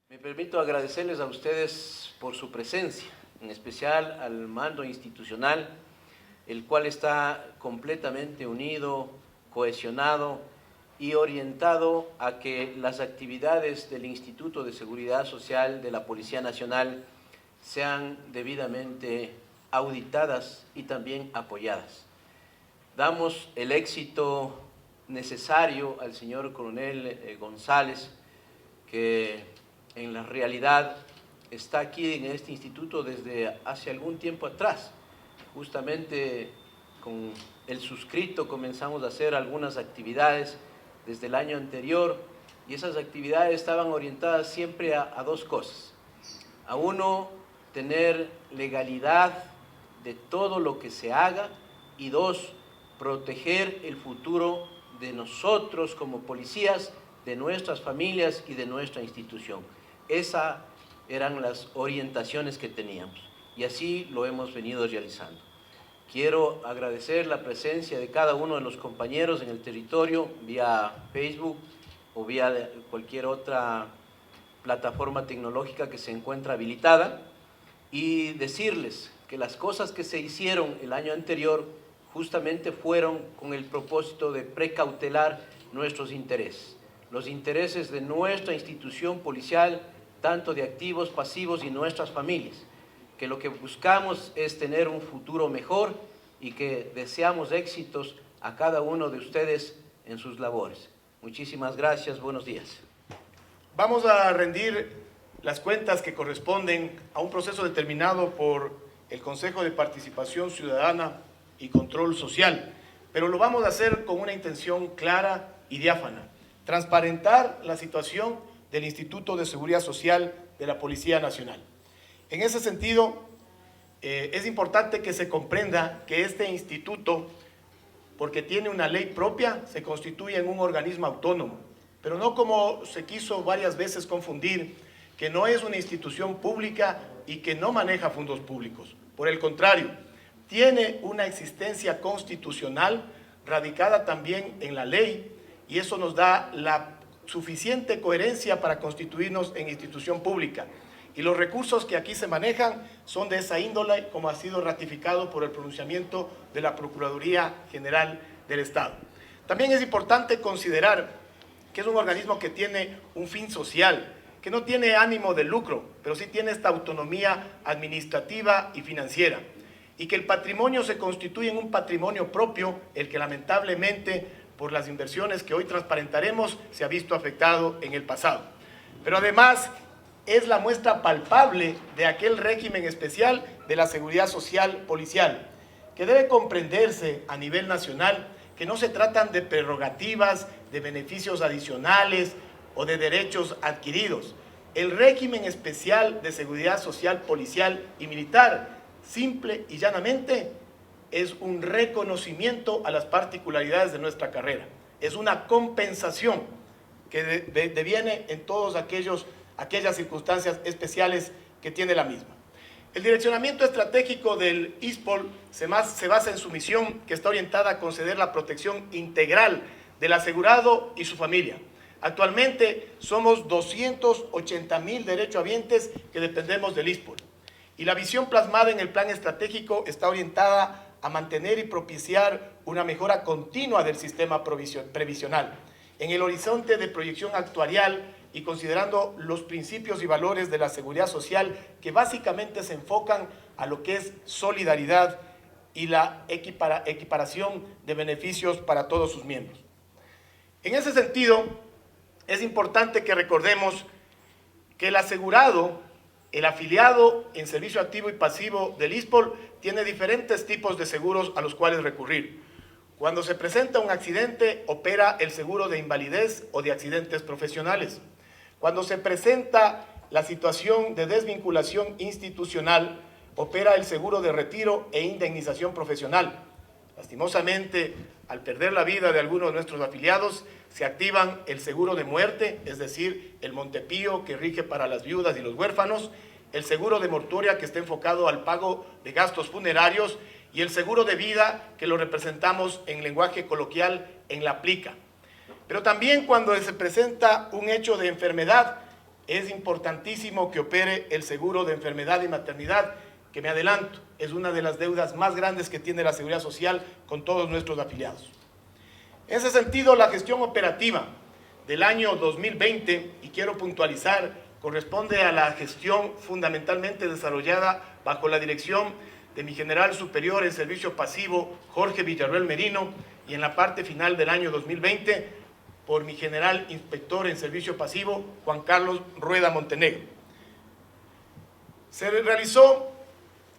Me permito agradecerles a ustedes por su presencia, en especial al mando institucional, el cual está completamente unido, cohesionado y orientado a que las actividades del Instituto de Seguridad Social de la Policía Nacional sean debidamente auditadas y también apoyadas. Damos el éxito necesario al señor coronel González, que en la realidad está aquí en este instituto desde hace algún tiempo atrás. Justamente con el suscrito comenzamos a hacer algunas actividades desde el año anterior y esas actividades estaban orientadas siempre a dos cosas. A uno, tener legalidad de todo lo que se haga, y dos, proteger el futuro de nosotros como policías, de nuestras familias y de nuestra institución. Esas eran las orientaciones que teníamos y así lo hemos venido realizando. Quiero agradecer la presencia de cada uno de los compañeros en el territorio vía Facebook o vía cualquier otra plataforma tecnológica que se encuentra habilitada, y decirles que las cosas que se hicieron el año anterior justamente fueron con el propósito de precautelar nuestros intereses, los intereses de nuestra institución policial, tanto de activos, pasivos y nuestras familias, que lo que buscamos es tener un futuro mejor y que deseamos éxitos a cada uno de ustedes en sus labores. Muchísimas gracias, buenos días. Vamos a rendir las cuentas que corresponden a un proceso determinado por el Consejo de Participación Ciudadana y Control Social, pero lo vamos a hacer con una intención clara y diáfana: transparentar la situación del Instituto de Seguridad Social de la Policía Nacional. En ese sentido, es importante que se comprenda que este instituto, porque tiene una ley propia, se constituye en un organismo autónomo, pero no como se quiso varias veces confundir, que no es una institución pública y que no maneja fondos públicos. Por el contrario, tiene una existencia constitucional radicada también en la ley, y eso nos da la suficiente coherencia para constituirnos en institución pública. Y los recursos que aquí se manejan son de esa índole, como ha sido ratificado por el pronunciamiento de la Procuraduría General del Estado. También es importante considerar que es un organismo que tiene un fin social, que no tiene ánimo de lucro, pero sí tiene esta autonomía administrativa y financiera, y que el patrimonio se constituye en un patrimonio propio, el que lamentablemente por las inversiones que hoy transparentaremos se ha visto afectado en el pasado. Pero además es la muestra palpable de aquel régimen especial de la seguridad social policial, que debe comprenderse a nivel nacional que no se tratan de prerrogativas, de beneficios adicionales o de derechos adquiridos. El régimen especial de seguridad social policial y militar, simple y llanamente, es un reconocimiento a las particularidades de nuestra carrera. Es una compensación que deviene en todas aquellas circunstancias especiales que tiene la misma. El direccionamiento estratégico del ISPOL se basa en su misión, que está orientada a conceder la protección integral del asegurado y su familia. Actualmente somos 280,000 derechohabientes que dependemos del ISPOL. Y la visión plasmada en el plan estratégico está orientada a mantener y propiciar una mejora continua del sistema previsional, en el horizonte de proyección actuarial y considerando los principios y valores de la seguridad social, que básicamente se enfocan a lo que es solidaridad y la equiparación de beneficios para todos sus miembros. En ese sentido, es importante que recordemos que el asegurado, el afiliado en servicio activo y pasivo del ISPOL, tiene diferentes tipos de seguros a los cuales recurrir. Cuando se presenta un accidente, opera el seguro de invalidez o de accidentes profesionales. Cuando se presenta la situación de desvinculación institucional, opera el seguro de retiro e indemnización profesional. Lastimosamente, al perder la vida de algunos de nuestros afiliados, se activan el seguro de muerte, es decir, el Montepío, que rige para las viudas y los huérfanos, el seguro de mortuoria, que está enfocado al pago de gastos funerarios, y el seguro de vida, que lo representamos en lenguaje coloquial en la plica. Pero también cuando se presenta un hecho de enfermedad, es importantísimo que opere el seguro de enfermedad y maternidad, que me adelanto, es una de las deudas más grandes que tiene la Seguridad Social con todos nuestros afiliados. En ese sentido, la gestión operativa del año 2020, y quiero puntualizar, corresponde a la gestión fundamentalmente desarrollada bajo la dirección de mi general superior en servicio pasivo, Jorge Villarroel Merino, y en la parte final del año 2020, por mi general inspector en servicio pasivo, Juan Carlos Rueda Montenegro. Se realizó,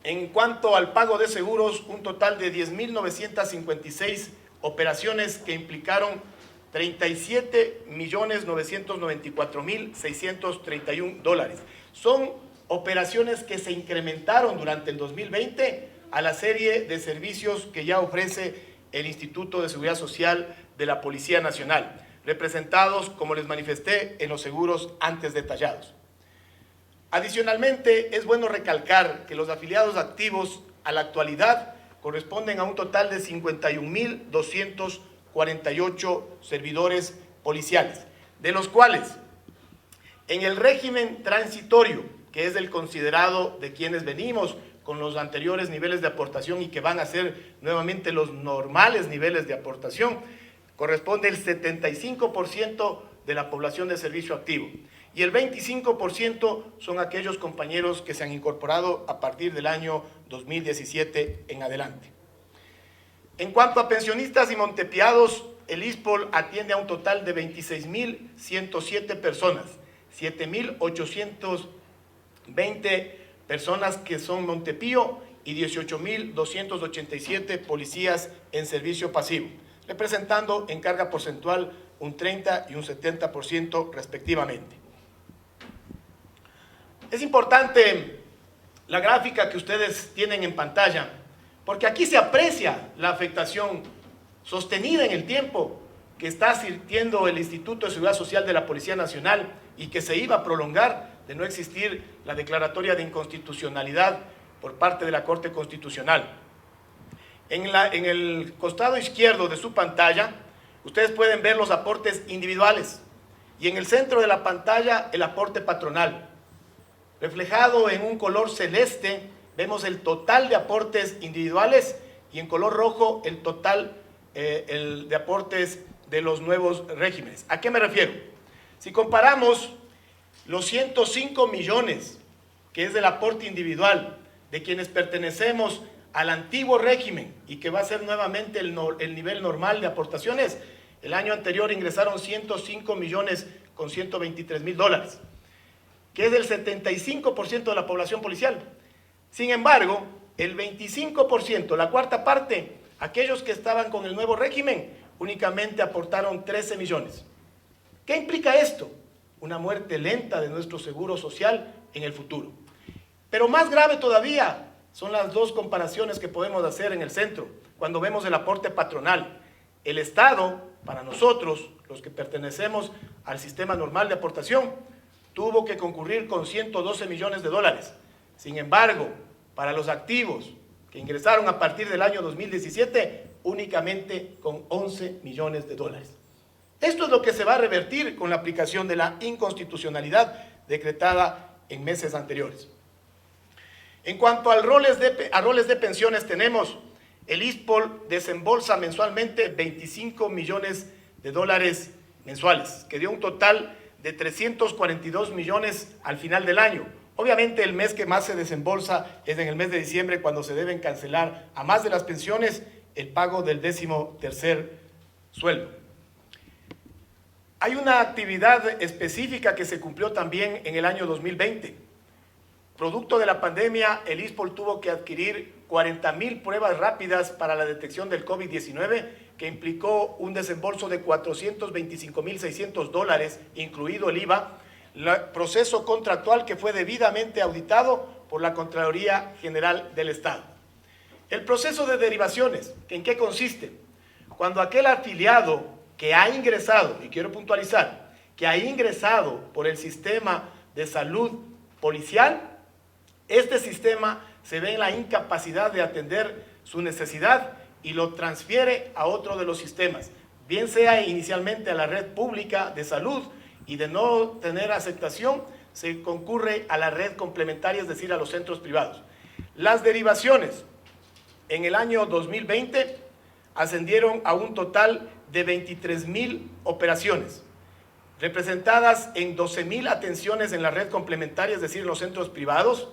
en cuanto al pago de seguros, un total de 10.956 operaciones que implicaron 37.994.631 dólares. Son operaciones que se incrementaron durante el 2020 a la serie de servicios que ya ofrece el Instituto de Seguridad Social de la Policía Nacional, representados, como les manifesté, en los seguros antes detallados. Adicionalmente, es bueno recalcar que los afiliados activos a la actualidad corresponden a un total de 51.248 servidores policiales, de los cuales, en el régimen transitorio, que es el considerado de quienes venimos con los anteriores niveles de aportación y que van a ser nuevamente los normales niveles de aportación, corresponde el 75% de la población de servicio activo, y el 25% son aquellos compañeros que se han incorporado a partir del año 2017 en adelante. En cuanto a pensionistas y montepiados, el ISPOL atiende a un total de 26.107 personas, 7.820 personas que son Montepío y 18.287 policías en servicio pasivo, representando en carga porcentual un 30 y un 70% respectivamente. Es importante la gráfica que ustedes tienen en pantalla, porque aquí se aprecia la afectación sostenida en el tiempo que está sintiendo el Instituto de Seguridad Social de la Policía Nacional y que se iba a prolongar de no existir la declaratoria de inconstitucionalidad por parte de la Corte Constitucional. En el costado izquierdo de su pantalla, ustedes pueden ver los aportes individuales y en el centro de la pantalla el aporte patronal. Reflejado en un color celeste, vemos el total de aportes individuales y en color rojo el total de aportes de los nuevos regímenes. ¿A qué me refiero? Si comparamos los 105 millones, que es el aporte individual de quienes pertenecemos al antiguo régimen y que va a ser nuevamente el nivel normal de aportaciones, el año anterior ingresaron 105 millones con 123 mil dólares, que es el 75% de la población policial. Sin embargo, el 25%, la cuarta parte, aquellos que estaban con el nuevo régimen, únicamente aportaron 13 millones. ¿Qué implica esto? Una muerte lenta de nuestro seguro social en el futuro. Pero más grave todavía son las dos comparaciones que podemos hacer en el centro, cuando vemos el aporte patronal. El Estado, para nosotros, los que pertenecemos al sistema normal de aportación, tuvo que concurrir con 112 millones de dólares. Sin embargo, para los activos que ingresaron a partir del año 2017, únicamente con 11 millones de dólares. Esto es lo que se va a revertir con la aplicación de la inconstitucionalidad decretada en meses anteriores. En cuanto a roles de pensiones, tenemos el ISPOL desembolsa mensualmente 25 millones de dólares mensuales, que dio un total de 342 millones al final del año. Obviamente el mes que más se desembolsa es en el mes de diciembre, cuando se deben cancelar, a más de las pensiones, el pago del 13º sueldo. Hay una actividad específica que se cumplió también en el año 2020. Producto de la pandemia, el ISPOL tuvo que adquirir 40,000 pruebas rápidas para la detección del COVID-19, que implicó un desembolso de 425,600 dólares, incluido el IVA, proceso contractual que fue debidamente auditado por la Contraloría General del Estado. El proceso de derivaciones, ¿en qué consiste? Cuando aquel afiliado que ha ingresado, y quiero puntualizar, que ha ingresado por el sistema de salud policial, este sistema se ve en la incapacidad de atender su necesidad y lo transfiere a otro de los sistemas, bien sea inicialmente a la red pública de salud, y de no tener aceptación, se concurre a la red complementaria, es decir, a los centros privados. Las derivaciones en el año 2020 ascendieron a un total de 23.000 operaciones, representadas en 12.000 atenciones en la red complementaria, es decir, en los centros privados,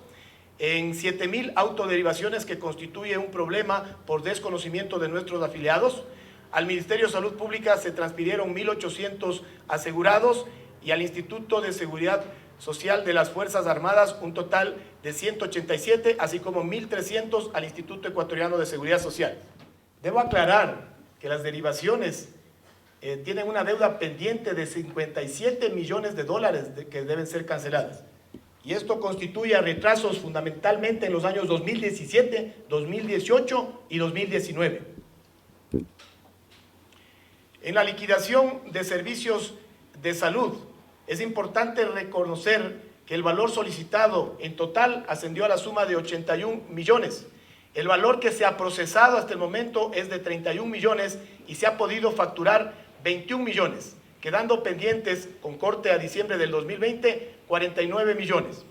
en 7.000 autoderivaciones, que constituye un problema por desconocimiento de nuestros afiliados. Al Ministerio de Salud Pública se transfirieron 1.800 asegurados y al Instituto de Seguridad Social de las Fuerzas Armadas un total de 187, así como 1.300 al Instituto Ecuatoriano de Seguridad Social. Debo aclarar que las derivaciones tienen una deuda pendiente de 57 millones de dólares que deben ser canceladas. Y esto constituye retrasos fundamentalmente en los años 2017, 2018 y 2019. En la liquidación de servicios de salud, es importante reconocer que el valor solicitado en total ascendió a la suma de 81 millones. El valor que se ha procesado hasta el momento es de 31 millones y se ha podido facturar 21 millones, quedando pendientes con corte a diciembre del 2020 49 millones.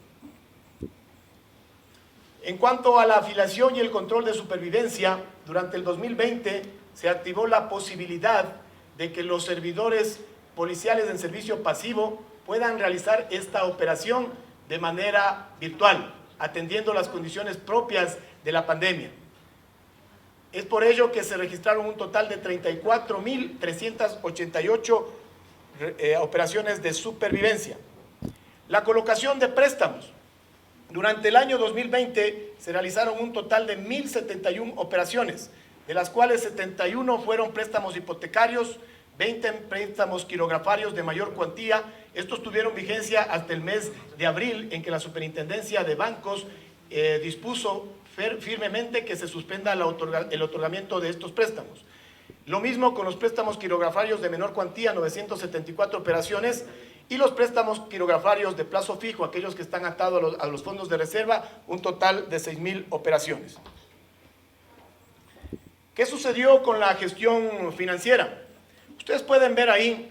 En cuanto a la afiliación y el control de supervivencia, durante el 2020 se activó la posibilidad de que los servidores policiales en servicio pasivo puedan realizar esta operación de manera virtual, atendiendo las condiciones propias de la pandemia. Es por ello que se registraron un total de 34.388 operaciones de supervivencia. La colocación de préstamos. Durante el año 2020 se realizaron un total de 1.071 operaciones, de las cuales 71 fueron préstamos hipotecarios, 20 préstamos quirografarios de mayor cuantía. Estos tuvieron vigencia hasta el mes de abril, en que la Superintendencia de Bancos dispuso firmemente que se suspenda el otorgamiento de estos préstamos. Lo mismo con los préstamos quirografarios de menor cuantía, 974 operaciones, y los préstamos quirografarios de plazo fijo, aquellos que están atados a los fondos de reserva, un total de 6.000 operaciones. ¿Qué sucedió con la gestión financiera? Ustedes pueden ver ahí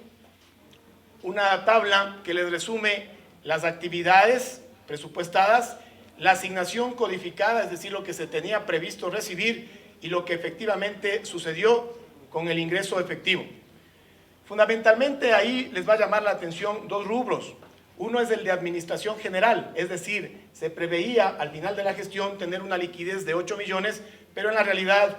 una tabla que les resume las actividades presupuestadas, la asignación codificada, es decir, lo que se tenía previsto recibir y lo que efectivamente sucedió con el ingreso efectivo. Fundamentalmente ahí les va a llamar la atención dos rubros. Uno es el de administración general, es decir, se preveía al final de la gestión tener una liquidez de 8 millones, pero en la realidad,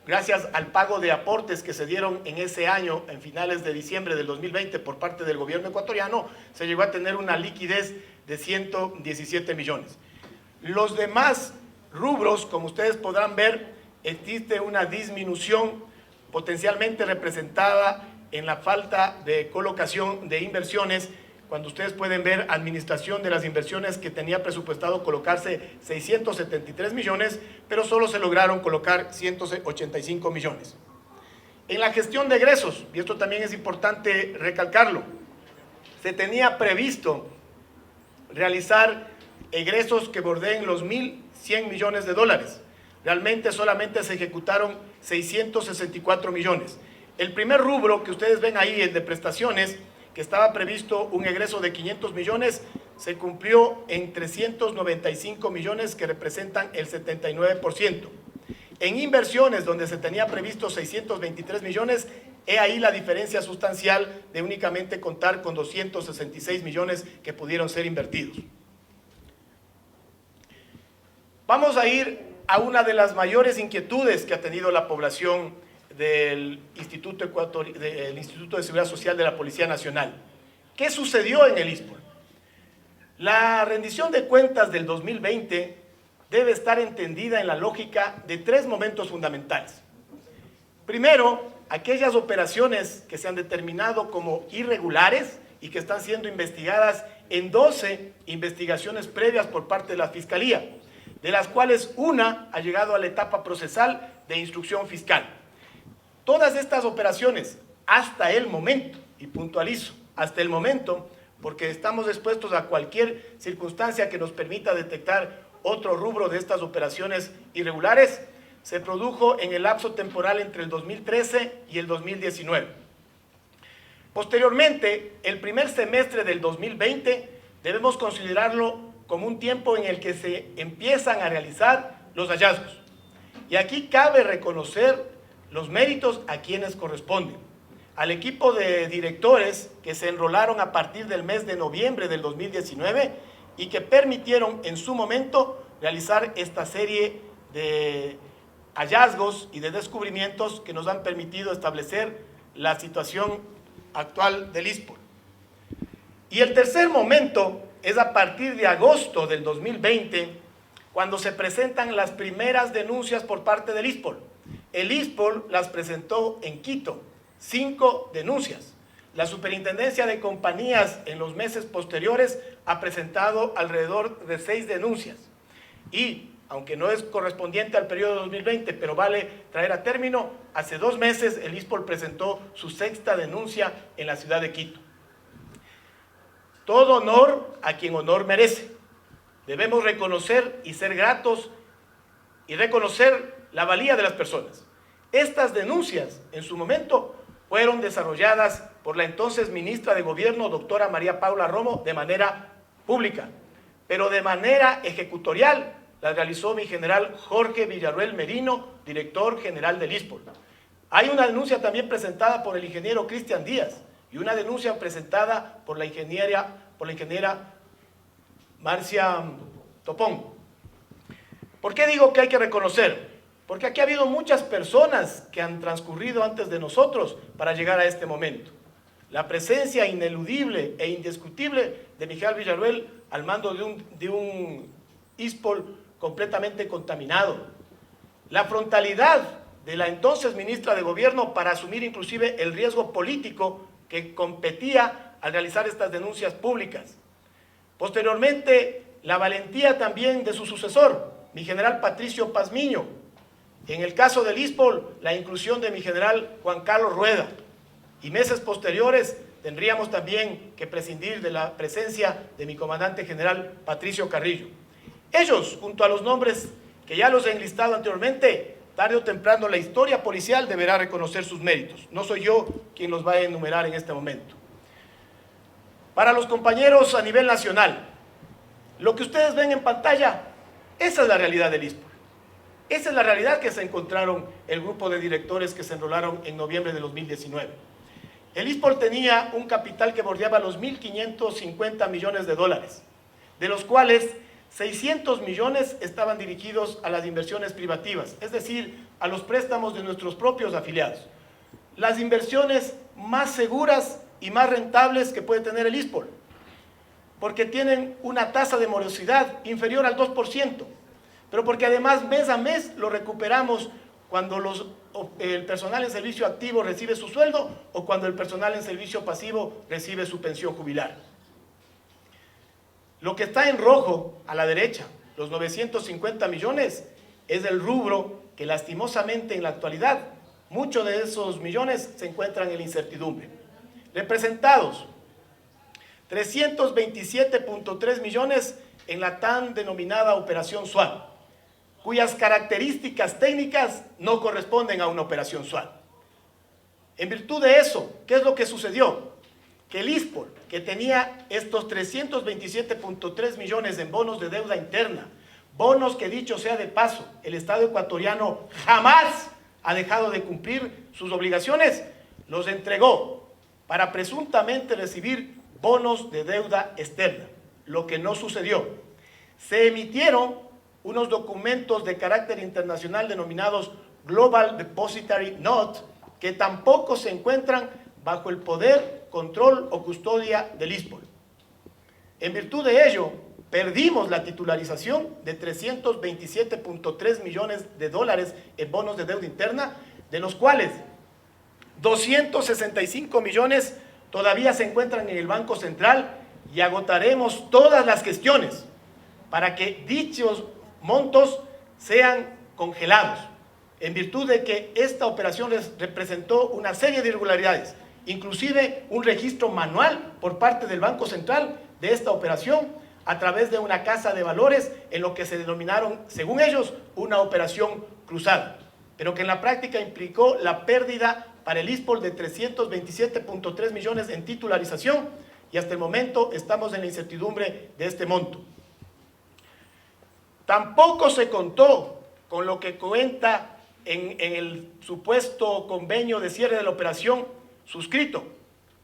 gracias al pago de aportes que se dieron en ese año, en finales de diciembre del 2020, por parte del gobierno ecuatoriano, se llegó a tener una liquidez de 117 millones. Los demás rubros, como ustedes podrán ver, existe una disminución potencialmente representada en la falta de colocación de inversiones, cuando ustedes pueden ver administración de las inversiones, que tenía presupuestado colocarse 673 millones, pero solo se lograron colocar 185 millones. En la gestión de egresos, y esto también es importante recalcarlo, se tenía previsto realizar egresos que bordeen los 1.100 millones de dólares. Realmente solamente se ejecutaron 664 millones. El primer rubro que ustedes ven ahí, el de prestaciones, que estaba previsto un egreso de 500 millones, se cumplió en 395 millones, que representan el 79%. En inversiones, donde se tenía previsto 623 millones, he ahí la diferencia sustancial de únicamente contar con 266 millones que pudieron ser invertidos. Vamos a ir a una de las mayores inquietudes que ha tenido la población del Instituto de Seguridad Social de la Policía Nacional. ¿Qué sucedió en el ISPOL? La rendición de cuentas del 2020 debe estar entendida en la lógica de tres momentos fundamentales. Primero, aquellas operaciones que se han determinado como irregulares y que están siendo investigadas en 12 investigaciones previas por parte de la Fiscalía, de las cuales una ha llegado a la etapa procesal de instrucción fiscal. Todas estas operaciones, hasta el momento, y puntualizo, hasta el momento, porque estamos expuestos a cualquier circunstancia que nos permita detectar otro rubro de estas operaciones irregulares, se produjo en el lapso temporal entre el 2013 y el 2019. Posteriormente, el primer semestre del 2020 debemos considerarlo como un tiempo en el que se empiezan a realizar los hallazgos. Y aquí cabe reconocer los méritos a quienes corresponden. Al equipo de directores que se enrolaron a partir del mes de noviembre del 2019 y que permitieron en su momento realizar esta serie de hallazgos y de descubrimientos que nos han permitido establecer la situación actual del ISPOL. Y el tercer momento es a partir de agosto del 2020, cuando se presentan las primeras denuncias por parte del ISPOL. El ISPOL las presentó en Quito, 5 denuncias. La Superintendencia de Compañías en los meses posteriores ha presentado alrededor de 6 denuncias. Y, aunque no es correspondiente al periodo 2020, pero vale traer a término, hace 2 meses el ISPOL presentó su 6ª denuncia en la ciudad de Quito. Todo honor a quien honor merece. Debemos reconocer y ser gratos y reconocer la valía de las personas. Estas denuncias, en su momento, fueron desarrolladas por la entonces ministra de Gobierno, doctora María Paula Romo, de manera pública, pero de manera ejecutorial las realizó mi general Jorge Villarruel Merino, director general del ISPOL. Hay una denuncia también presentada por el ingeniero Cristian Díaz y una denuncia presentada por la ingeniera Marcia Topón. ¿Por qué digo que hay que reconocer? Porque aquí ha habido muchas personas que han transcurrido antes de nosotros para llegar a este momento. La presencia ineludible e indiscutible de Miguel Villarruel al mando de un ISPOL completamente contaminado. La frontalidad de la entonces ministra de Gobierno para asumir inclusive el riesgo político que competía al realizar estas denuncias públicas. Posteriormente, la valentía también de su sucesor, mi general Patricio Pazmiño. En el caso del ISPOL, la inclusión de mi general Juan Carlos Rueda. Y meses posteriores tendríamos también que prescindir de la presencia de mi comandante general Patricio Carrillo. Ellos, junto a los nombres que ya los he enlistado anteriormente, tarde o temprano la historia policial deberá reconocer sus méritos. No soy yo quien los va a enumerar en este momento. Para los compañeros a nivel nacional, lo que ustedes ven en pantalla, esa es la realidad del ISPOL. Esa es la realidad que se encontraron el grupo de directores que se enrolaron en noviembre de 2019. El ISPOL tenía un capital que bordeaba los 1.550 millones de dólares, de los cuales 600 millones estaban dirigidos a las inversiones privativas, es decir, a los préstamos de nuestros propios afiliados. Las inversiones más seguras y más rentables que puede tener el ISPOL, porque tienen una tasa de morosidad inferior al 2%, pero porque además mes a mes lo recuperamos cuando el personal en servicio activo recibe su sueldo o cuando el personal en servicio pasivo recibe su pensión jubilar. Lo que está en rojo a la derecha, los 950 millones, es el rubro que lastimosamente en la actualidad muchos de esos millones se encuentran en la incertidumbre. Representados, 327.3 millones en la tan denominada Operación SWAT, cuyas características técnicas no corresponden a una operación SWAT. En virtud de eso, ¿qué es lo que sucedió? Que el ISPOL, que tenía estos 327.3 millones en bonos de deuda interna, bonos que dicho sea de paso, el Estado ecuatoriano jamás ha dejado de cumplir sus obligaciones, los entregó para presuntamente recibir bonos de deuda externa, lo que no sucedió. Se emitieron unos documentos de carácter internacional denominados Global Depositary Note, que tampoco se encuentran bajo el poder, control o custodia del ISPOL. En virtud de ello, perdimos la titularización de 327.3 millones de dólares en bonos de deuda interna, de los cuales 265 millones todavía se encuentran en el Banco Central y agotaremos todas las gestiones para que dichos montos sean congelados, en virtud de que esta operación representó una serie de irregularidades, inclusive un registro manual por parte del Banco Central de esta operación a través de una casa de valores en lo que se denominaron, según ellos, una operación cruzada, pero que en la práctica implicó la pérdida para el ISPOL de 327.3 millones en titularización y hasta el momento estamos en la incertidumbre de este monto. Tampoco se contó con lo que cuenta en el supuesto convenio de cierre de la operación suscrito,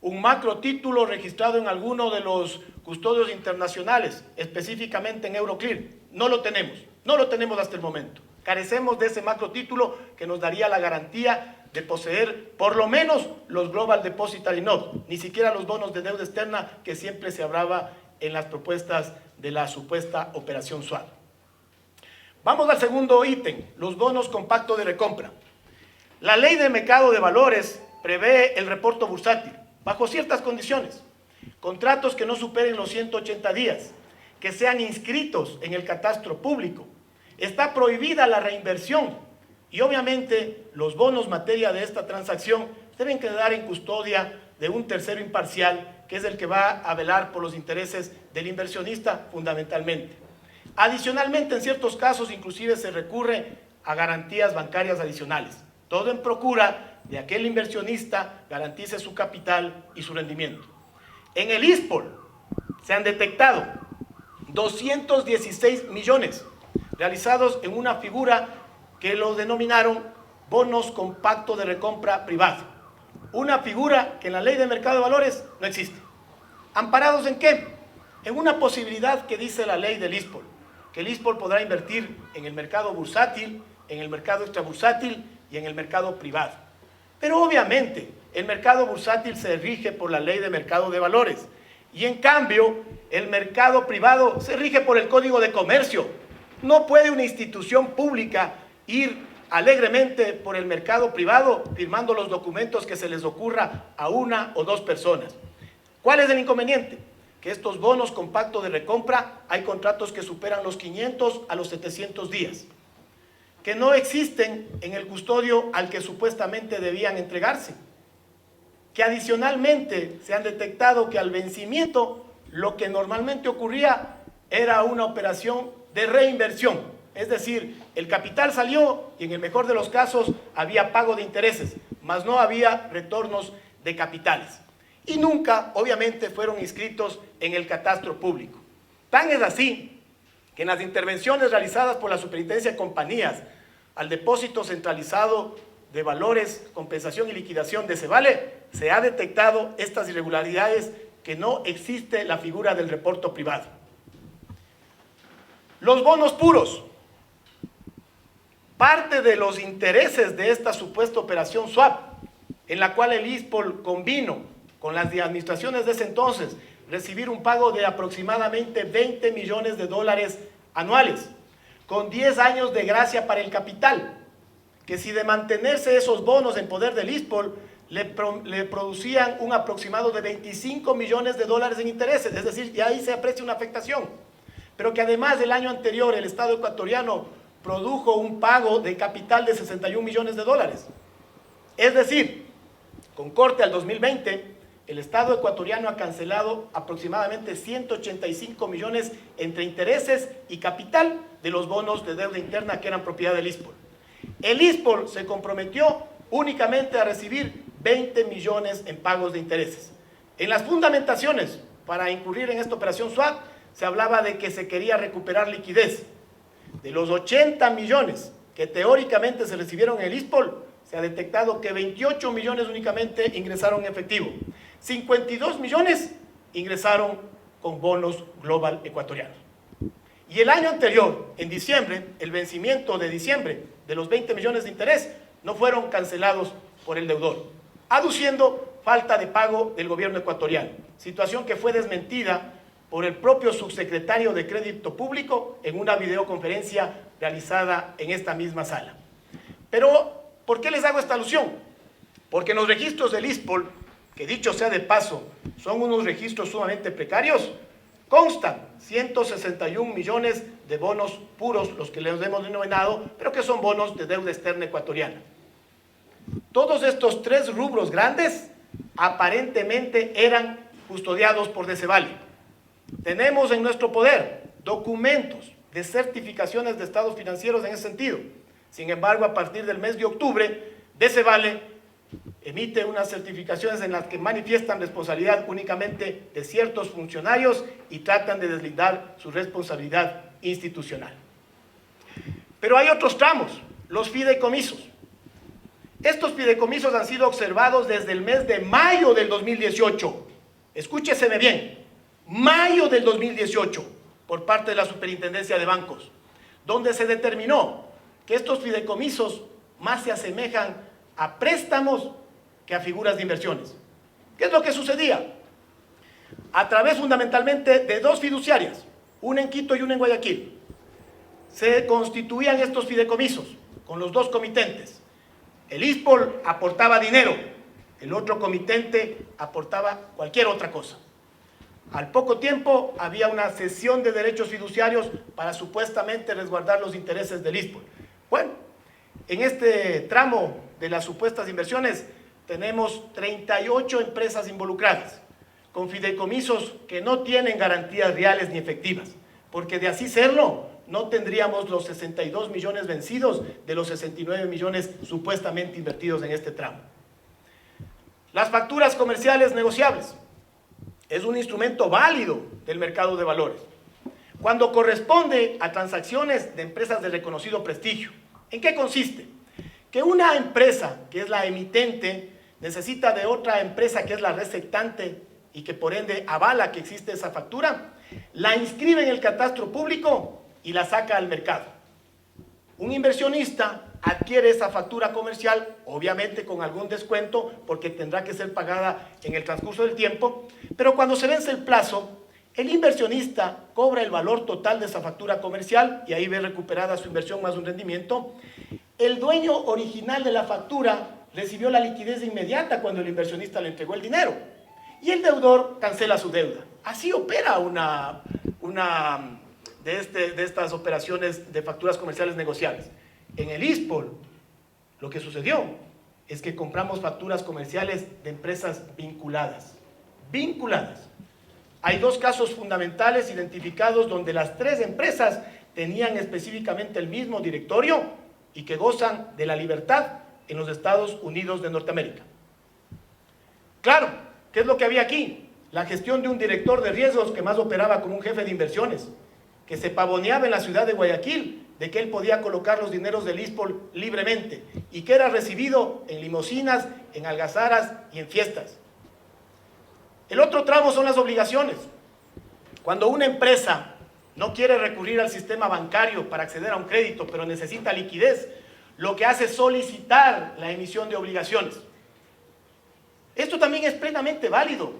un macro título registrado en alguno de los custodios internacionales, específicamente en Euroclear. No lo tenemos hasta el momento. Carecemos de ese macro título que nos daría la garantía de poseer por lo menos los Global Depositary Notes, ni siquiera los bonos de deuda externa que siempre se hablaba en las propuestas de la supuesta operación SWAP. Vamos al segundo ítem, los bonos con pacto de recompra. La ley del mercado de valores prevé el reporto bursátil bajo ciertas condiciones. Contratos que no superen los 180 días, que sean inscritos en el catastro público. Está prohibida la reinversión y obviamente los bonos materia de esta transacción deben quedar en custodia de un tercero imparcial, que es el que va a velar por los intereses del inversionista fundamentalmente. Adicionalmente, en ciertos casos inclusive se recurre a garantías bancarias adicionales, todo en procura de que el inversionista garantice su capital y su rendimiento. En el ISPOL se han detectado 216 millones realizados en una figura que lo denominaron bonos con pacto de recompra privado. Una figura que en la ley de mercado de valores no existe. ¿Amparados en qué? En una posibilidad que dice la ley del ISPOL, que el ISPOL podrá invertir en el mercado bursátil, en el mercado extrabursátil y en el mercado privado. Pero obviamente el mercado bursátil se rige por la ley de mercado de valores y en cambio el mercado privado se rige por el Código de Comercio. No puede una institución pública ir alegremente por el mercado privado firmando los documentos que se les ocurra a una o dos personas. ¿Cuál es el inconveniente? Que estos bonos con pacto de recompra hay contratos que superan los 500 a los 700 días, que no existen en el custodio al que supuestamente debían entregarse, que adicionalmente se han detectado que al vencimiento lo que normalmente ocurría era una operación de reinversión, es decir, el capital salió y en el mejor de los casos había pago de intereses, mas no había retornos de capitales. Y nunca, obviamente, fueron inscritos en el catastro público. Tan es así que en las intervenciones realizadas por la Superintendencia de Compañías al depósito centralizado de valores, compensación y liquidación de Cevale, se ha detectado estas irregularidades, que no existe la figura del reporto privado. Los bonos puros. Parte de los intereses de esta supuesta operación SWAP, en la cual el ISPOL convino con las administraciones de ese entonces recibir un pago de aproximadamente 20 millones de dólares anuales, con 10 años de gracia para el capital, que si de mantenerse esos bonos en poder del ISPOL, le producían un aproximado de 25 millones de dólares en intereses, es decir, y ahí se aprecia una afectación. Pero que además del año anterior el Estado ecuatoriano produjo un pago de capital de 61 millones de dólares. Es decir, con corte al 2020, el Estado ecuatoriano ha cancelado aproximadamente 185 millones entre intereses y capital de los bonos de deuda interna que eran propiedad del ISPOL. El ISPOL se comprometió únicamente a recibir 20 millones en pagos de intereses. En las fundamentaciones para incurrir en esta operación SWAP se hablaba de que se quería recuperar liquidez. De los 80 millones que teóricamente se recibieron en el ISPOL, se ha detectado que 28 millones únicamente ingresaron en efectivo. 52 millones ingresaron con bonos global ecuatorianos. Y el año anterior, en diciembre, el vencimiento de diciembre de los 20 millones de interés no fueron cancelados por el deudor, aduciendo falta de pago del gobierno ecuatoriano, situación que fue desmentida por el propio subsecretario de Crédito Público en una videoconferencia realizada en esta misma sala. Pero, ¿por qué les hago esta alusión? Porque en los registros del ISPOL, que dicho sea de paso, son unos registros sumamente precarios, constan 161 millones de bonos puros, los que les hemos denominado, pero que son bonos de deuda externa ecuatoriana. Todos estos tres rubros grandes aparentemente eran custodiados por DECEVALE. Tenemos en nuestro poder documentos de certificaciones de estados financieros en ese sentido. Sin embargo, a partir del mes de octubre, DECEVALE emite unas certificaciones en las que manifiestan responsabilidad únicamente de ciertos funcionarios y tratan de deslindar su responsabilidad institucional. Pero hay otros tramos, los fideicomisos. Estos fideicomisos han sido observados desde el mes de mayo del 2018. Escúcheseme bien, mayo del 2018, por parte de la Superintendencia de Bancos, donde se determinó que estos fideicomisos más se asemejan a préstamos que a figuras de inversiones. ¿Qué es lo que sucedía? A través fundamentalmente de dos fiduciarias, una en Quito y una en Guayaquil, se constituían estos fideicomisos con los dos comitentes. El ISPOL aportaba dinero, el otro comitente aportaba cualquier otra cosa. Al poco tiempo había una cesión de derechos fiduciarios para supuestamente resguardar los intereses del ISPOL. Bueno, en este tramo de las supuestas inversiones tenemos 38 empresas involucradas, con fideicomisos que no tienen garantías reales ni efectivas, porque de así serlo, no tendríamos los 62 millones vencidos de los 69 millones supuestamente invertidos en este tramo. Las facturas comerciales negociables es un instrumento válido del mercado de valores cuando corresponde a transacciones de empresas de reconocido prestigio. ¿En qué consiste? Que una empresa que es la emitente necesita de otra empresa que es la receptante y que por ende avala que existe esa factura, la inscribe en el catastro público y la saca al mercado. Un inversionista adquiere esa factura comercial, obviamente con algún descuento, porque tendrá que ser pagada en el transcurso del tiempo, pero cuando se vence el plazo, el inversionista cobra el valor total de esa factura comercial y ahí ve recuperada su inversión más un rendimiento. El dueño original de la factura recibió la liquidez inmediata cuando el inversionista le entregó el dinero y el deudor cancela su deuda. Así opera una de estas operaciones de facturas comerciales negociables. En el ISPOL, lo que sucedió es que compramos facturas comerciales de empresas vinculadas. Hay dos casos fundamentales identificados donde las tres empresas tenían específicamente el mismo directorio y que gozan de la libertad en los Estados Unidos de Norteamérica. Claro, ¿qué es lo que había aquí? La gestión de un director de riesgos que más operaba como un jefe de inversiones, que se pavoneaba en la ciudad de Guayaquil de que él podía colocar los dineros del ISPOL libremente y que era recibido en limusinas, en algazaras y en fiestas. El otro tramo son las obligaciones. Cuando una empresa no quiere recurrir al sistema bancario para acceder a un crédito, pero necesita liquidez, lo que hace es solicitar la emisión de obligaciones. Esto también es plenamente válido,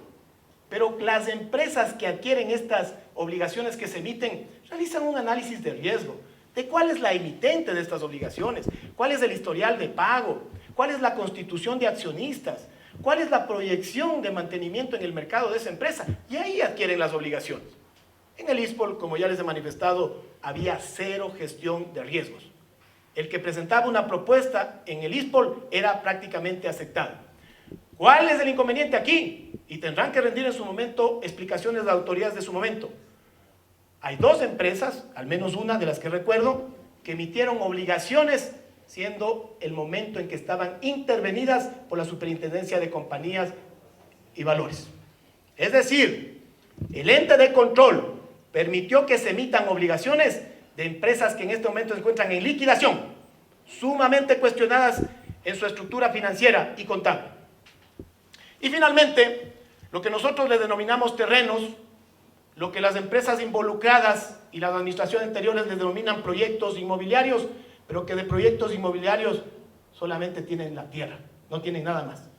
pero las empresas que adquieren estas obligaciones que se emiten realizan un análisis de riesgo, de cuál es la emitente de estas obligaciones, cuál es el historial de pago, cuál es la constitución de accionistas, cuál es la proyección de mantenimiento en el mercado de esa empresa, y ahí adquieren las obligaciones. En el ISPOL, como ya les he manifestado, había cero gestión de riesgos. El que presentaba una propuesta en el ISPOL era prácticamente aceptado. ¿Cuál es el inconveniente aquí? Y tendrán que rendir en su momento explicaciones de autoridades de su momento. Hay dos empresas, al menos una de las que recuerdo, que emitieron obligaciones siendo el momento en que estaban intervenidas por la Superintendencia de Compañías y Valores. Es decir, el ente de control permitió que se emitan obligaciones de empresas que en este momento se encuentran en liquidación, sumamente cuestionadas en su estructura financiera y contable. Y finalmente, lo que nosotros le denominamos terrenos, lo que las empresas involucradas y las administraciones anteriores les denominan proyectos inmobiliarios, pero que de proyectos inmobiliarios solamente tienen la tierra, no tienen nada más.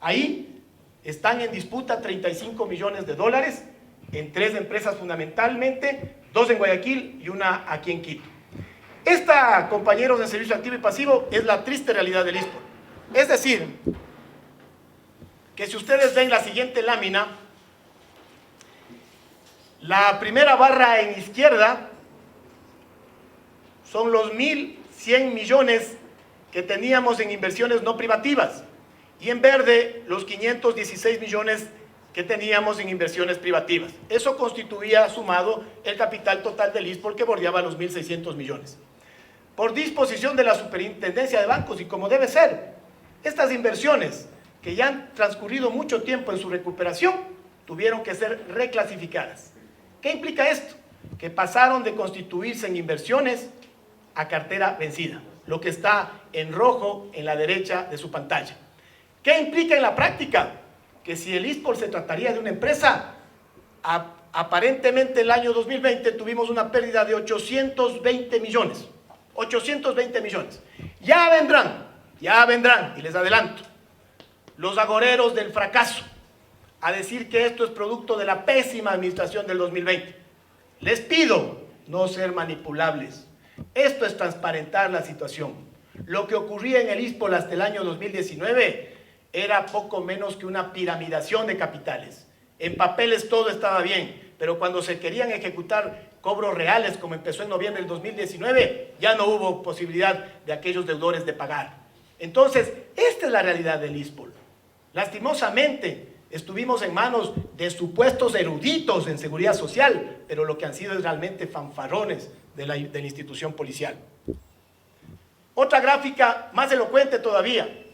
Ahí están en disputa 35 millones de dólares en tres empresas fundamentalmente, dos en Guayaquil y una aquí en Quito. Esta, compañeros de servicio activo y pasivo, es la triste realidad del ISPOL. Es decir, que si ustedes ven la siguiente lámina, la primera barra en izquierda son los 1.100 millones que teníamos en inversiones no privativas y en verde los 516 millones que teníamos en inversiones privativas. Eso constituía sumado el capital total del ISPOL que bordeaba los 1.600 millones. Por disposición de la Superintendencia de Bancos y como debe ser, Estas inversiones, que ya han transcurrido mucho tiempo en su recuperación, tuvieron que ser reclasificadas. ¿Qué implica esto? Que pasaron de constituirse en inversiones a cartera vencida, lo que está en rojo en la derecha de su pantalla. ¿Qué implica en la práctica? Que si el ISPOL se trataría de una empresa, aparentemente el año 2020 tuvimos una pérdida de 820 millones. 820 millones. Ya vendrán, y les adelanto, los agoreros del fracaso a decir que esto es producto de la pésima administración del 2020. Les pido no ser manipulables. Esto es transparentar la situación. Lo que ocurría en el ISPOL hasta el año 2019 era poco menos que una piramidación de capitales. En papeles todo estaba bien, pero cuando se querían ejecutar cobros reales, como empezó en noviembre del 2019, ya no hubo posibilidad de aquellos deudores de pagar. Entonces, esta es la realidad del ISPOL. Lastimosamente, estuvimos en manos de supuestos eruditos en seguridad social, pero lo que han sido es realmente fanfarrones de la institución policial. Otra gráfica más elocuente todavía.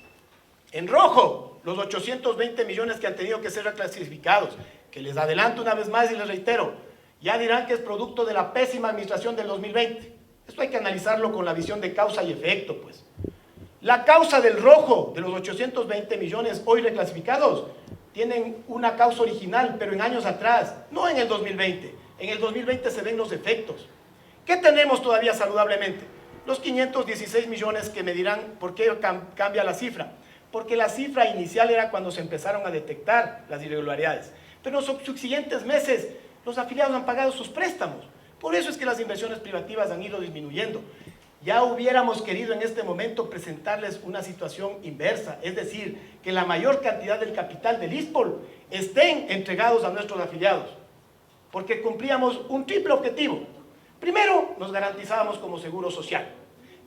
En rojo, los 820 millones que han tenido que ser reclasificados, que les adelanto una vez más y les reitero, ya dirán que es producto de la pésima administración del 2020. Esto hay que analizarlo con la visión de causa y efecto, pues. La causa del rojo, de los 820 millones hoy reclasificados, tienen una causa original, pero en años atrás, no en el 2020. En el 2020 se ven los efectos. ¿Qué tenemos todavía saludablemente? Los 516 millones que me dirán por qué cambia la cifra. Porque la cifra inicial era cuando se empezaron a detectar las irregularidades. Pero en los subsiguientes meses, los afiliados han pagado sus préstamos. Por eso es que las inversiones privativas han ido disminuyendo. Ya hubiéramos querido en este momento presentarles una situación inversa, es decir, que la mayor cantidad del capital del ISPOL estén entregados a nuestros afiliados, porque cumplíamos un triple objetivo. Primero, nos garantizábamos como seguro social.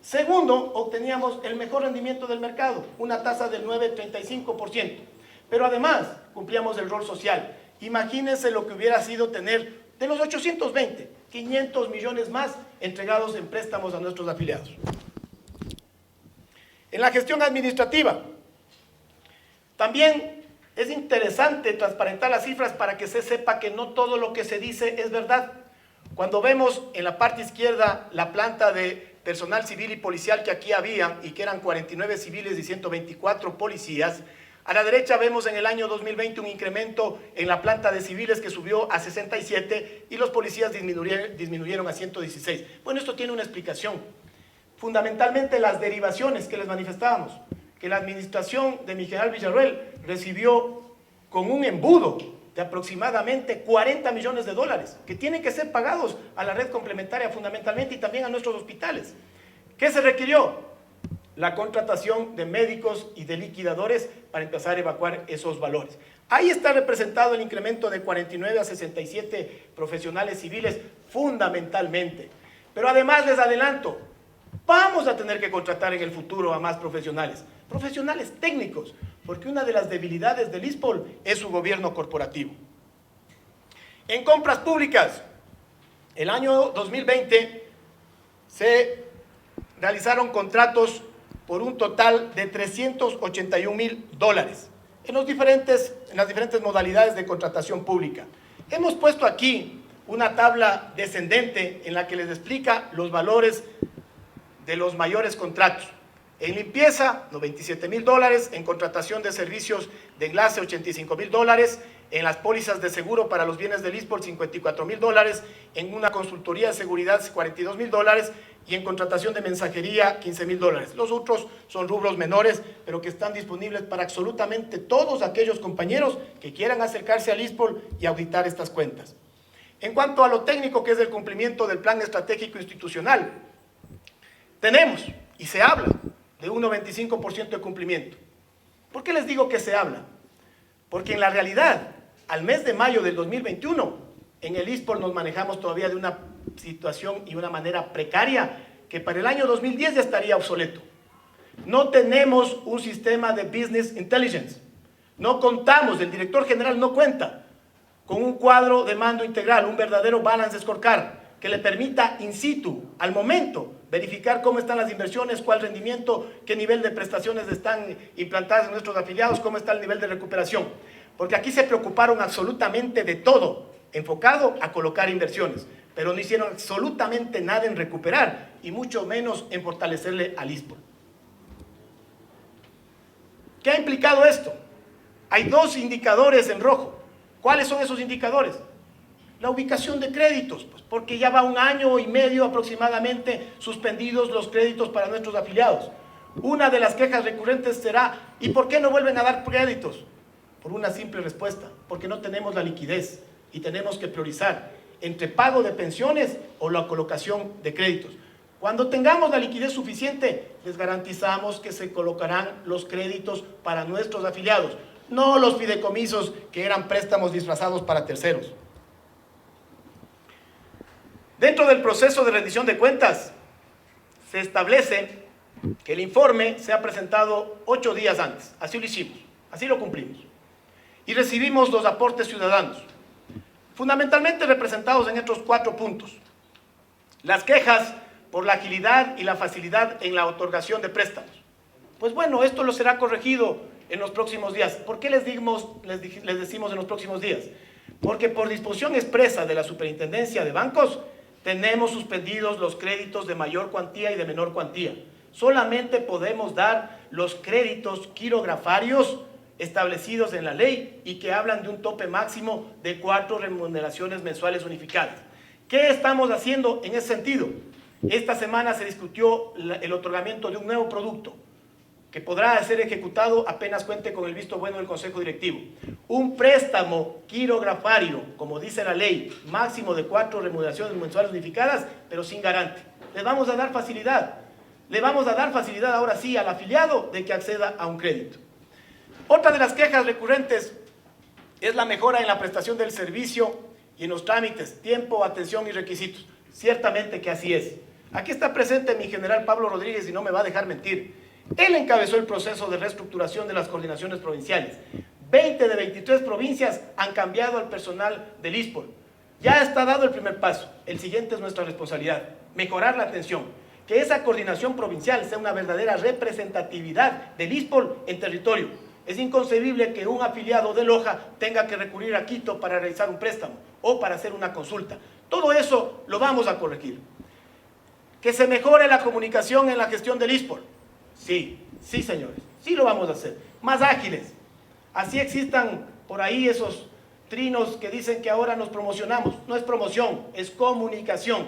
Segundo, obteníamos el mejor rendimiento del mercado, una tasa del 9,35%. Pero además, cumplíamos el rol social. Imagínense lo que hubiera sido tener de los 820, 500 millones más entregados en préstamos a nuestros afiliados. En la gestión administrativa, también es interesante transparentar las cifras para que se sepa que no todo lo que se dice es verdad. Cuando vemos en la parte izquierda la planta de personal civil y policial que aquí había y que eran 49 civiles y 124 policías, a la derecha vemos en el año 2020 un incremento en la planta de civiles que subió a 67 y los policías disminuyeron a 116. Bueno, esto tiene una explicación. Fundamentalmente las derivaciones que les manifestábamos, que la administración de Miguel Ángel Villarroel recibió con un embudo de aproximadamente 40 millones de dólares, que tienen que ser pagados a la red complementaria fundamentalmente y también a nuestros hospitales. ¿Qué se requirió? La contratación de médicos y de liquidadores para empezar a evacuar esos valores. Ahí está representado el incremento de 49 a 67 profesionales civiles fundamentalmente. Pero además les adelanto, vamos a tener que contratar en el futuro a más profesionales técnicos, porque una de las debilidades del ISPOL es su gobierno corporativo. En compras públicas, el año 2020 se realizaron contratos por un total de $381,000 en las diferentes modalidades de contratación pública. Hemos puesto aquí una tabla descendente en la que les explica los valores de los mayores contratos. En limpieza, $97,000, en contratación de servicios de enlace, $85,000, en las pólizas de seguro para los bienes del ISPOL, $54,000, en una consultoría de seguridad, $42,000, y en contratación de mensajería, $15,000. Los otros son rubros menores, pero que están disponibles para absolutamente todos aquellos compañeros que quieran acercarse al ISPOL y auditar estas cuentas. En cuanto a lo técnico, que es el cumplimiento del plan estratégico institucional, tenemos y se habla de un 95% de cumplimiento. ¿Por qué les digo que se habla? Porque en la realidad, al mes de mayo del 2021, en el ISPOL nos manejamos todavía de una situación y una manera precaria que para el año 2010 ya estaría obsoleto. No tenemos un sistema de business intelligence. No contamos, el director general no cuenta con un cuadro de mando integral, un verdadero balance scorecard, que le permita in situ, al momento, verificar cómo están las inversiones, cuál rendimiento, qué nivel de prestaciones están implantadas en nuestros afiliados, cómo está el nivel de recuperación. Porque aquí se preocuparon absolutamente de todo, enfocado a colocar inversiones, pero no hicieron absolutamente nada en recuperar y mucho menos en fortalecerle al ISPOL. ¿Qué ha implicado esto? Hay dos indicadores en rojo. ¿Cuáles son esos indicadores? La ubicación de créditos, pues porque ya va 1 año y medio aproximadamente suspendidos los créditos para nuestros afiliados. Una de las quejas recurrentes será, ¿y por qué no vuelven a dar créditos? Por una simple respuesta, porque no tenemos la liquidez y tenemos que priorizar entre pago de pensiones o la colocación de créditos. Cuando tengamos la liquidez suficiente, les garantizamos que se colocarán los créditos para nuestros afiliados, no los fideicomisos que eran préstamos disfrazados para terceros. Dentro del proceso de rendición de cuentas, se establece que el informe sea presentado 8 días antes. Así lo hicimos, así lo cumplimos. Y recibimos los aportes ciudadanos, fundamentalmente representados en estos 4 puntos. Las quejas por la agilidad y la facilidad en la otorgación de préstamos. Pues bueno, esto lo será corregido en los próximos días. ¿Por qué les decimos en los próximos días? Porque por disposición expresa de la Superintendencia de Bancos, tenemos suspendidos los créditos de mayor cuantía y de menor cuantía. Solamente podemos dar los créditos quirografarios establecidos en la ley y que hablan de un tope máximo de 4 remuneraciones mensuales unificadas. ¿Qué estamos haciendo en ese sentido? Esta semana se discutió el otorgamiento de un nuevo producto que podrá ser ejecutado apenas cuente con el visto bueno del Consejo Directivo. Un préstamo quirografario, como dice la ley, máximo de 4 remuneraciones mensuales unificadas, pero sin garante. Le vamos a dar facilidad. Le vamos a dar facilidad ahora sí al afiliado de que acceda a un crédito. Otra de las quejas recurrentes es la mejora en la prestación del servicio y en los trámites, tiempo, atención y requisitos. Ciertamente que así es. Aquí está presente mi general Pablo Rodríguez y no me va a dejar mentir. Él encabezó el proceso de reestructuración de las coordinaciones provinciales. 20 de 23 provincias han cambiado al personal del ISPOL. Ya está dado el primer paso. El siguiente es nuestra responsabilidad, mejorar la atención. Que esa coordinación provincial sea una verdadera representatividad del ISPOL en territorio. Es inconcebible que un afiliado de Loja tenga que recurrir a Quito para realizar un préstamo o para hacer una consulta. Todo eso lo vamos a corregir. Que se mejore la comunicación en la gestión del ISPOL. Sí, sí señores, sí lo vamos a hacer. Más ágiles. Así existan por ahí esos trinos que dicen que ahora nos promocionamos. No es promoción, es comunicación.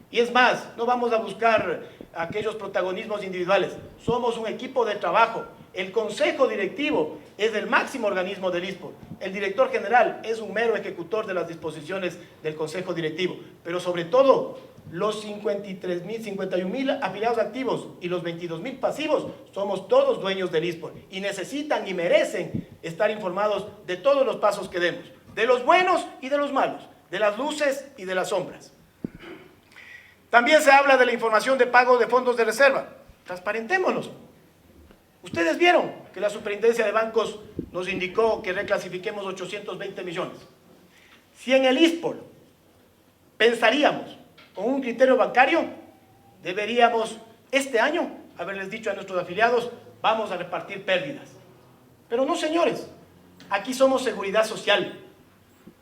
Y es más, no vamos a buscar aquellos protagonismos individuales. Somos un equipo de trabajo. El Consejo Directivo es el máximo organismo del ISPOL. El director general es un mero ejecutor de las disposiciones del Consejo Directivo. Pero sobre todo, los 51.000 afiliados activos y los 22.000 pasivos, somos todos dueños del ISPOL. Y necesitan y merecen estar informados de todos los pasos que demos. De los buenos y de los malos. De las luces y de las sombras. También se habla de la información de pago de fondos de reserva. Transparentémonos. Ustedes vieron que la Superintendencia de Bancos nos indicó que reclasifiquemos 820 millones. Si en el ISPOL pensaríamos con un criterio bancario, deberíamos este año haberles dicho a nuestros afiliados, vamos a repartir pérdidas. Pero no, señores, aquí somos seguridad social.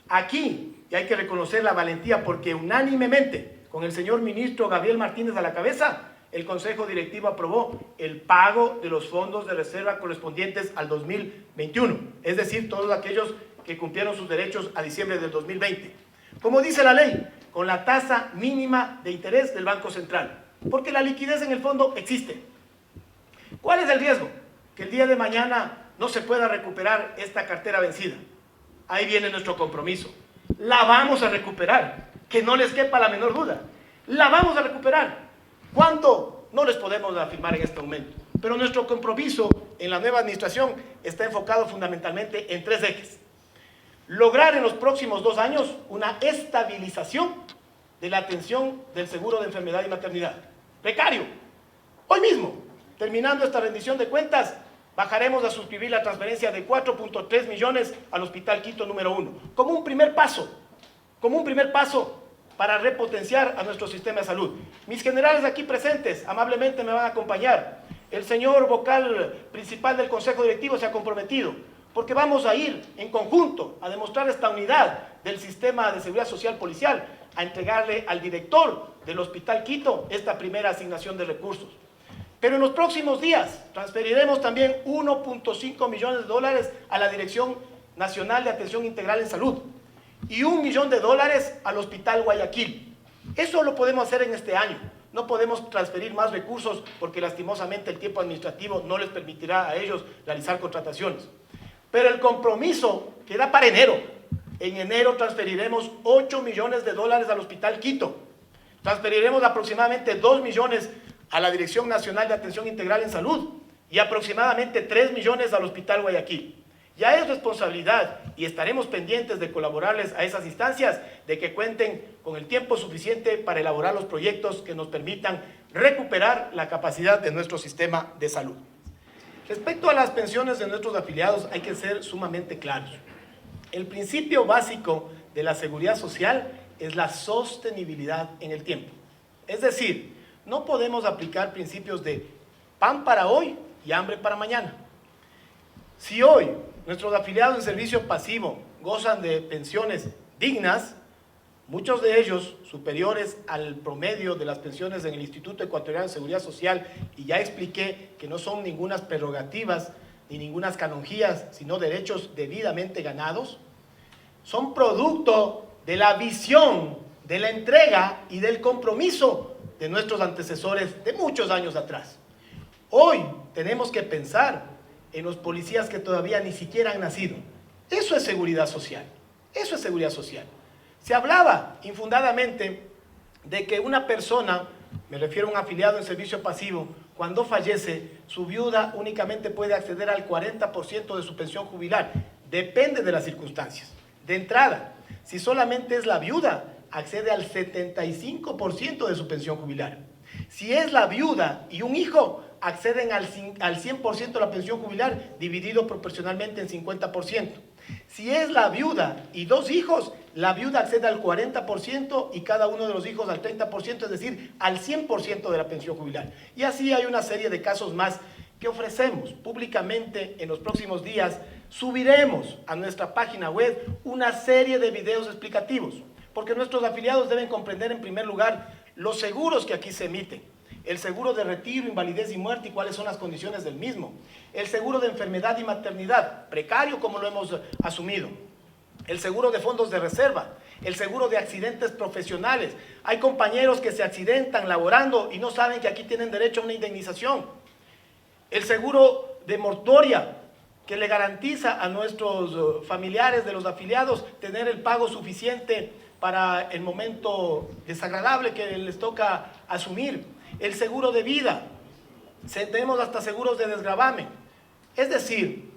Aquí, y hay que reconocer la valentía porque unánimemente, con el señor ministro Gabriel Martínez a la cabeza, el Consejo Directivo aprobó el pago de los fondos de reserva correspondientes al 2021, es decir, todos aquellos que cumplieron sus derechos a diciembre del 2020. Como dice la ley, con la tasa mínima de interés del Banco Central, porque la liquidez en el fondo existe. ¿Cuál es el riesgo? Que el día de mañana no se pueda recuperar esta cartera vencida. Ahí viene nuestro compromiso. La vamos a recuperar, que no les quepa la menor duda. La vamos a recuperar. ¿Cuánto? No les podemos afirmar en este momento. Pero nuestro compromiso en la nueva administración está enfocado fundamentalmente en 3 ejes. Lograr en los próximos 2 años una estabilización de la atención del seguro de enfermedad y maternidad. Precario. Hoy mismo, terminando esta rendición de cuentas, bajaremos a suscribir la transferencia de 4.3 millones al Hospital Quito número 1. Como un primer paso para repotenciar a nuestro sistema de salud. Mis generales aquí presentes amablemente me van a acompañar. El señor vocal principal del Consejo Directivo se ha comprometido, porque vamos a ir en conjunto a demostrar esta unidad del sistema de seguridad social policial, a entregarle al director del Hospital Quito esta primera asignación de recursos. Pero en los próximos días transferiremos también 1.5 millones de dólares a la Dirección Nacional de Atención Integral en Salud y $1 millón al Hospital Guayaquil. Eso lo podemos hacer en este año. No podemos transferir más recursos porque lastimosamente el tiempo administrativo no les permitirá a ellos realizar contrataciones. Pero el compromiso queda para enero. En enero transferiremos $8 millones al Hospital Quito. Transferiremos aproximadamente 2 millones a la Dirección Nacional de Atención Integral en Salud y aproximadamente 3 millones al Hospital Guayaquil. Ya es responsabilidad y estaremos pendientes de colaborarles a esas instancias, de que cuenten con el tiempo suficiente para elaborar los proyectos que nos permitan recuperar la capacidad de nuestro sistema de salud. Respecto a las pensiones de nuestros afiliados, hay que ser sumamente claros. El principio básico de la seguridad social es la sostenibilidad en el tiempo. Es decir, no podemos aplicar principios de pan para hoy y hambre para mañana. Si hoy nuestros afiliados en servicio pasivo gozan de pensiones dignas, muchos de ellos superiores al promedio de las pensiones en el Instituto Ecuatoriano de Seguridad Social, y ya expliqué que no son ningunas prerrogativas ni ningunas canonjías, sino derechos debidamente ganados, son producto de la visión, de la entrega y del compromiso de nuestros antecesores de muchos años atrás. Hoy tenemos que pensar en los policías que todavía ni siquiera han nacido. Eso es seguridad social. Eso es seguridad social. Se hablaba infundadamente de que una persona, me refiero a un afiliado en servicio pasivo, cuando fallece, su viuda únicamente puede acceder al 40% de su pensión jubilar. Depende de las circunstancias. De entrada, si solamente es la viuda, accede al 75% de su pensión jubilar. Si es la viuda y un hijo, acceden al 100% de la pensión jubilar, dividido proporcionalmente en 50%. Si es la viuda y 2 hijos, la viuda accede al 40% y cada uno de los hijos al 30%, es decir, al 100% de la pensión jubilar. Y así hay una serie de casos más que ofrecemos públicamente. En los próximos días subiremos a nuestra página web una serie de videos explicativos, porque nuestros afiliados deben comprender en primer lugar los seguros que aquí se emiten. El seguro de retiro, invalidez y muerte y cuáles son las condiciones del mismo. El seguro de enfermedad y maternidad, precario como lo hemos asumido. El seguro de fondos de reserva. El seguro de accidentes profesionales. Hay compañeros que se accidentan laborando y no saben que aquí tienen derecho a una indemnización. El seguro de mortoria, que le garantiza a nuestros familiares de los afiliados tener el pago suficiente para el momento desagradable que les toca asumir. El seguro de vida, tenemos hasta seguros de desgravamen. Es decir,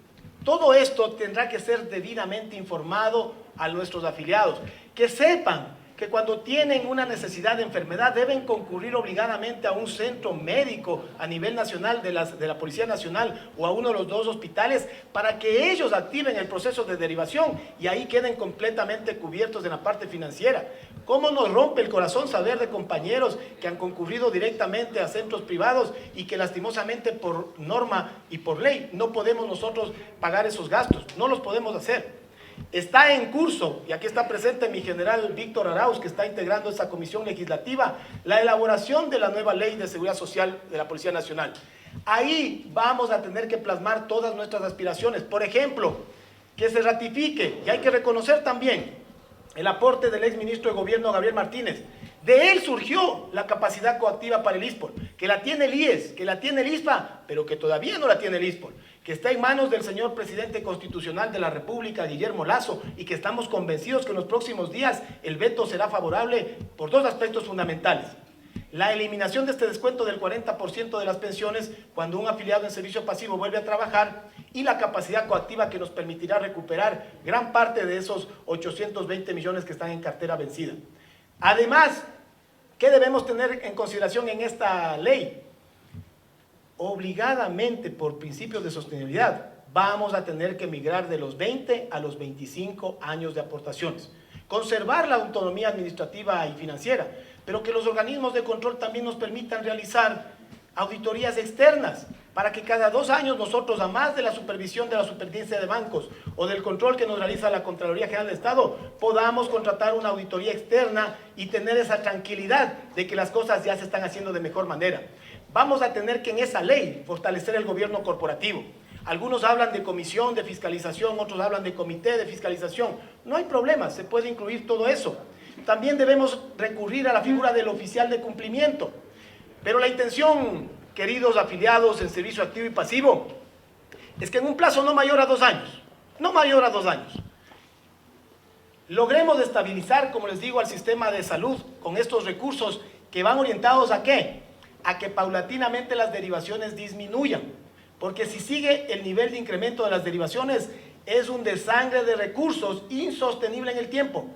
todo esto tendrá que ser debidamente informado a nuestros afiliados, que sepan que cuando tienen una necesidad de enfermedad deben concurrir obligadamente a un centro médico a nivel nacional de la Policía Nacional o a uno de los 2 hospitales para que ellos activen el proceso de derivación y ahí queden completamente cubiertos en la parte financiera. ¿Cómo nos rompe el corazón saber de compañeros que han concurrido directamente a centros privados y que lastimosamente por norma y por ley no podemos nosotros pagar esos gastos? No los podemos hacer. Está en curso, y aquí está presente mi general Víctor Arauz, que está integrando esa comisión legislativa, la elaboración de la nueva ley de seguridad social de la Policía Nacional. Ahí vamos a tener que plasmar todas nuestras aspiraciones. Por ejemplo, que se ratifique, y hay que reconocer también el aporte del exministro de Gobierno Gabriel Martínez. De él surgió la capacidad coactiva para el ISPOL, que la tiene el IES, que la tiene el ISPA, pero que todavía no la tiene el ISPOL, que está en manos del señor presidente constitucional de la República, Guillermo Lasso, y que estamos convencidos que en los próximos días el veto será favorable por 2 aspectos fundamentales. La eliminación de este descuento del 40% de las pensiones cuando un afiliado en servicio pasivo vuelve a trabajar, y la capacidad coactiva que nos permitirá recuperar gran parte de esos 820 millones que están en cartera vencida. Además, ¿qué debemos tener en consideración en esta ley? Obligadamente, por principios de sostenibilidad, vamos a tener que migrar de los 20 a los 25 años de aportaciones. conservar la autonomía administrativa y financiera, pero que los organismos de control también nos permitan realizar auditorías externas, para que cada 2 años nosotros, a más de la supervisión de la Superintendencia de Bancos o del control que nos realiza la Contraloría General del Estado, podamos contratar una auditoría externa y tener esa tranquilidad de que las cosas ya se están haciendo de mejor manera. Vamos a tener que en esa ley fortalecer el gobierno corporativo. Algunos hablan de comisión de fiscalización, otros hablan de comité de fiscalización. No hay problema, se puede incluir todo eso. También debemos recurrir a la figura del oficial de cumplimiento. Pero la intención, queridos afiliados en servicio activo y pasivo, es que en un plazo no mayor a 2 años, logremos estabilizar, como les digo, al sistema de salud con estos recursos que van orientados ¿a qué? A que paulatinamente las derivaciones disminuyan, porque si sigue el nivel de incremento de las derivaciones, es un desangre de recursos insostenible en el tiempo.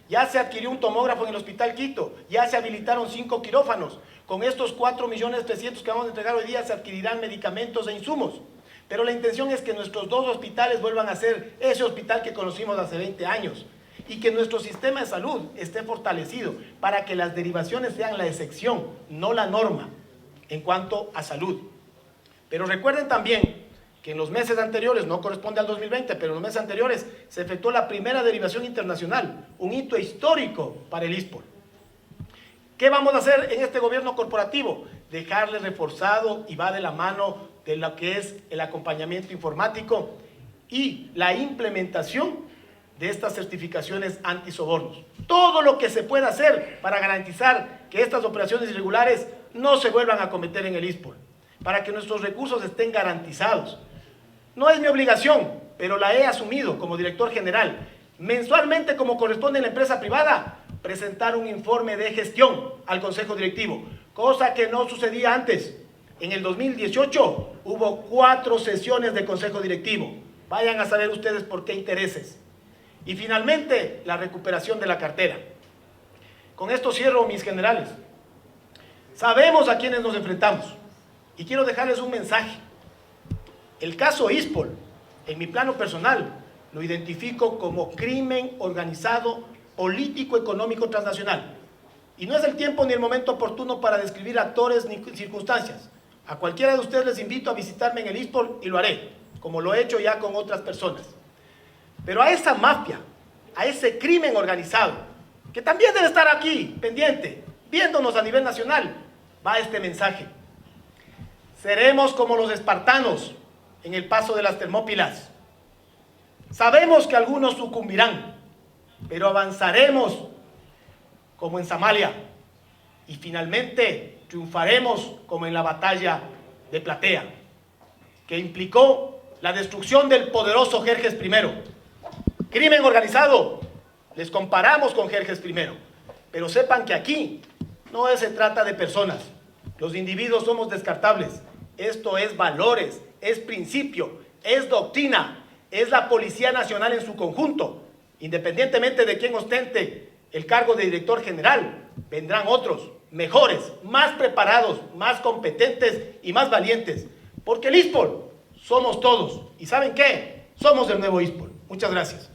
Ya se adquirió un tomógrafo en el Hospital Quito, ya se habilitaron 5 quirófanos. Con estos 4.300.000 que vamos a entregar hoy día se adquirirán medicamentos e insumos. Pero la intención es que nuestros 2 hospitales vuelvan a ser ese hospital que conocimos hace 20 años y que nuestro sistema de salud esté fortalecido para que las derivaciones sean la excepción, no la norma en cuanto a salud. Pero recuerden también que en los meses anteriores, no corresponde al 2020, pero en los meses anteriores se efectuó la primera derivación internacional, un hito histórico para el ISPOL. ¿Qué vamos a hacer en este gobierno corporativo? Dejarle reforzado y va de la mano de lo que es el acompañamiento informático y la implementación de estas certificaciones antisobornos. Todo lo que se pueda hacer para garantizar que estas operaciones irregulares no se vuelvan a cometer en el ISPOL, para que nuestros recursos estén garantizados. No es mi obligación, pero la he asumido como director general, mensualmente como corresponde en la empresa privada, presentar un informe de gestión al Consejo Directivo, cosa que no sucedía antes. En el 2018 hubo 4 sesiones de Consejo Directivo. Vayan a saber ustedes por qué intereses. Y finalmente, la recuperación de la cartera. Con esto cierro, mis generales. Sabemos a quiénes nos enfrentamos y quiero dejarles un mensaje. El caso ISPOL, en mi plano personal, lo identifico como crimen organizado político, económico, transnacional. Y no es el tiempo ni el momento oportuno para describir actores ni circunstancias. A cualquiera de ustedes les invito a visitarme en el ISPOL y lo haré, como lo he hecho ya con otras personas. Pero a esa mafia, a ese crimen organizado, que también debe estar aquí, pendiente, viéndonos a nivel nacional, va este mensaje. Seremos como los espartanos en el paso de las Termópilas. Sabemos que algunos sucumbirán, pero avanzaremos como en Samaria y finalmente triunfaremos como en la batalla de Platea, que implicó la destrucción del poderoso Jerjes I. Crimen organizado, les comparamos con Jerjes I, pero sepan que aquí no se trata de personas, los individuos somos descartables, esto es valores, es principio, es doctrina, es la Policía Nacional en su conjunto. Independientemente de quién ostente el cargo de director general, vendrán otros, mejores, más preparados, más competentes y más valientes. Porque el ISPOL somos todos. ¿Y saben qué? Somos el nuevo ISPOL. Muchas gracias.